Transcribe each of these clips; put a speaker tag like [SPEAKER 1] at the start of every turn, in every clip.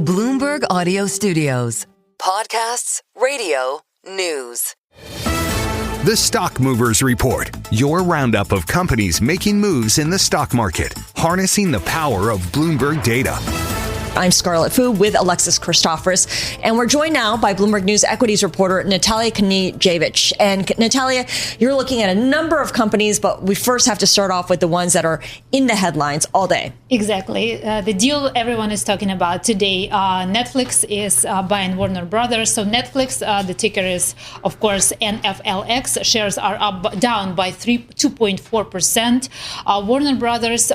[SPEAKER 1] Bloomberg Audio Studios. Podcasts, radio, news.
[SPEAKER 2] The Stock Movers Report, your roundup of companies making moves in the stock market, harnessing the power of Bloomberg data.
[SPEAKER 3] I'm Scarlett Fu with Alexis Christoforous, and we're joined now by Bloomberg News equities reporter Natalia Knijevic. And Natalia, you're looking at a number of companies, but we first have to start off with the ones that are in the headlines all day.
[SPEAKER 4] Exactly. The deal everyone is talking about today, Netflix is buying Warner Brothers. So Netflix, the ticker is, of course, NFLX. Shares are down by 2.4%. Warner Brothers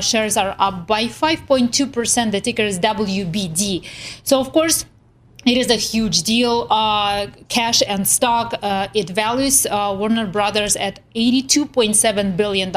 [SPEAKER 4] shares are up by 5.2%. The ticker is WBD. So, of course, it is a huge deal. Cash and stock, it values Warner Brothers at $82.7 billion,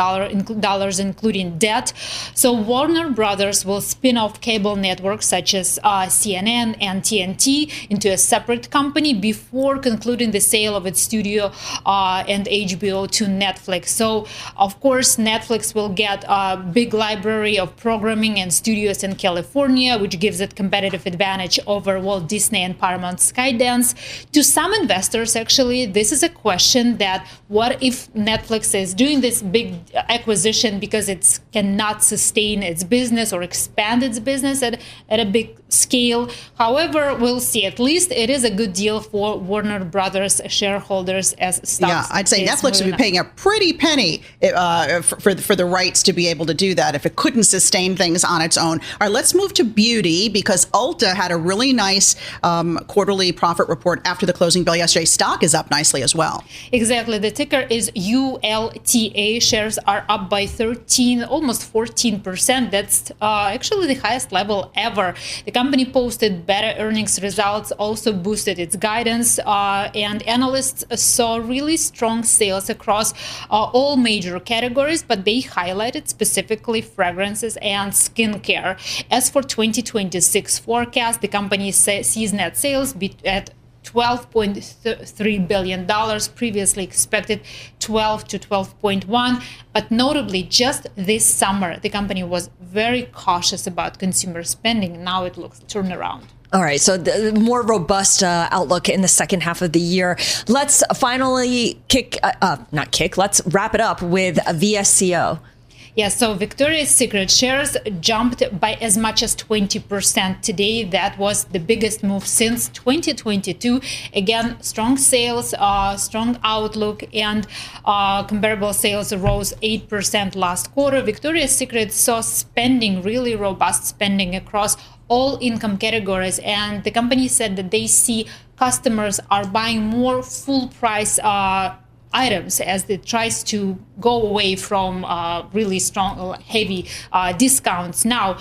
[SPEAKER 4] including debt. So Warner Brothers will spin off cable networks such as CNN and TNT into a separate company before concluding the sale of its studio and HBO to Netflix. So, of course, Netflix will get a big library of programming and studios in California, which gives it competitive advantage over Walt Disney and Paramount Skydance. To some investors, actually, this is a question that what if Netflix is doing this big acquisition because it cannot sustain its business or expand its business at a big scale. However, we'll see. At least it is a good deal for Warner Brothers shareholders as stocks.
[SPEAKER 5] Yeah, I'd say Netflix would be paying a pretty penny for the rights to be able to do that if it couldn't sustain things on its own. All right, let's move to beauty because Ulta had a really nice quarterly profit report after the closing bell yesterday. Stock is up nicely as well.
[SPEAKER 4] Exactly. The ticker is ULTA. Shares are up by almost 14%. That's actually the highest level ever. The company posted better earnings results, also boosted its guidance, and analysts saw really strong sales across all major categories, but they highlighted specifically fragrances and skincare. As for 2026 forecast, the company sees net sales at $12.3 billion, previously expected 12 to 12.1. But notably, just this summer, the company was very cautious about consumer spending. Now it looks turned around.
[SPEAKER 3] All right, so the more robust outlook in the second half of the year. Let's finally let's wrap it up with VSCO.
[SPEAKER 4] Yeah, so Victoria's Secret shares jumped by as much as 20% today. That was the biggest move since 2022. Again, strong sales, strong outlook, and comparable sales rose 8% last quarter. Victoria's Secret saw spending, really robust spending across all income categories. And the company said that they see customers are buying more full price items as it tries to go away from really strong, heavy discounts. Now,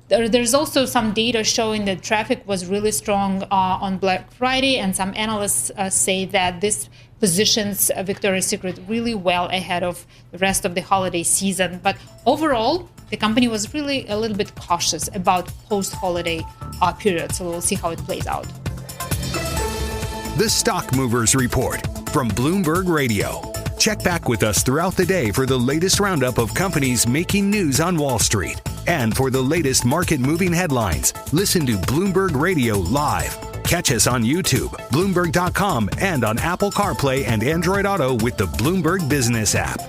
[SPEAKER 4] there's also some data showing that traffic was really strong on Black Friday, and some analysts say that this positions Victoria's Secret really well ahead of the rest of the holiday season. But overall, the company was really a little bit cautious about post-holiday period, so we'll see how it plays out.
[SPEAKER 2] The Stock Movers Report from Bloomberg Radio. Check back with us throughout the day for the latest roundup of companies making news on Wall Street. And for the latest market-moving headlines, listen to Bloomberg Radio live. Catch us on YouTube, Bloomberg.com, and on Apple CarPlay and Android Auto with the Bloomberg Business app.